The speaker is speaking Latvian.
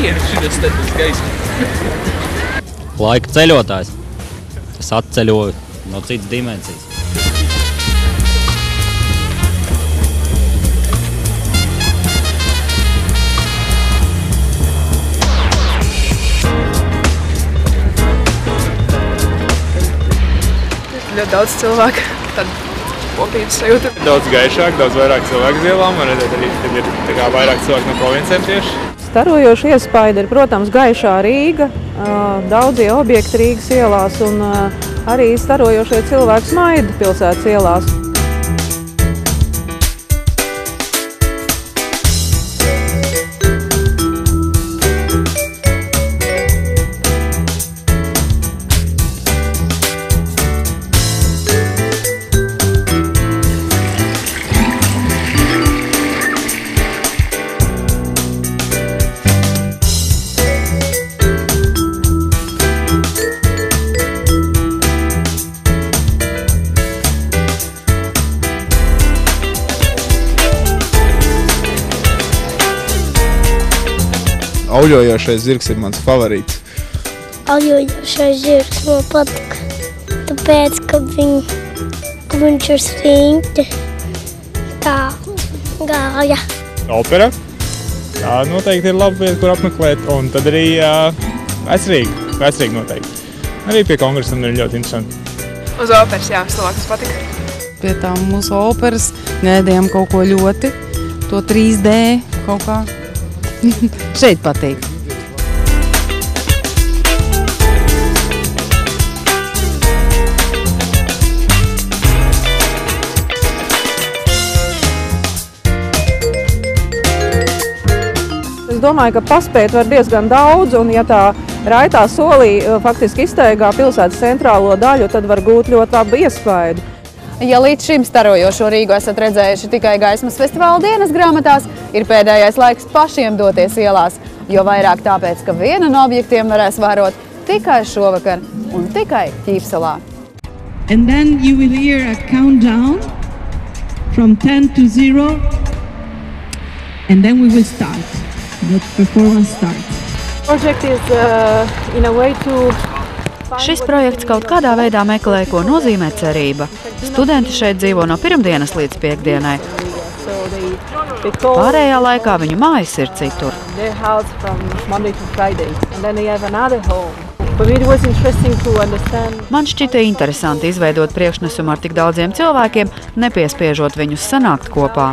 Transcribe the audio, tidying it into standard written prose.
šis te tas gaismas. Laika ceļotājs. Es atceļoju no citas dimensijas. Ļoti daudz cilvēku, tad kopības sajūta. Daudz gaišāk, daudz vairāk cilvēku uz ielām, un redzēt arī, kad ir vairāk cilvēku no provincēm tieši. Starojoši iespaidi ir, protams, gaišā Rīga, daudzie objekti Rīgas ielās un arī starojošie cilvēki smaida pilsētas ielās. Auļojošais zirgs ir mans favorīts. Auļojošais zirgs man patika, tāpēc, ka viņš ir sliņķi tā gāja. Opera. Tā noteikti ir laba vieta, kur apmeklēt, un tad arī Vecrīga noteikti. Arī pie kongresam ir ļoti interesanti. Uz operas, jā, Slovākas patika. Pie tām mūsu operas gaidījām kaut ko ļoti, to 3D kaut kā. Šeit patīk. Es domāju, ka paspēt var diezgan daudz, un ja tā raitā solī faktiski izteigā pilsētas centrālo daļu, tad var gūt ļoti labu iespaidu. Ja līdz šim starojošo Rīgu esat redzējuši tikai gaismas festivāla dienas grāmatās, ir pēdējais laiks pašiem doties ielās, jo vairāk tāpēc, ka vienu no objektiem varēs vērot tikai šovakar un tikai Ķīpsalā. And then you will hear a countdown from 10 to 0 and then we will start. The performance starts. Project is in a way to Šis projekts kaut kādā veidā meklē, ko nozīmē cerība. Studenti šeit dzīvo no pirmdienas līdz piekdienai. Pārējā laikā viņu mājas ir citur. Man šķita interesanti izveidot priekšnesumu ar tik daudziem cilvēkiem, nepiespiežot viņus sanākt kopā.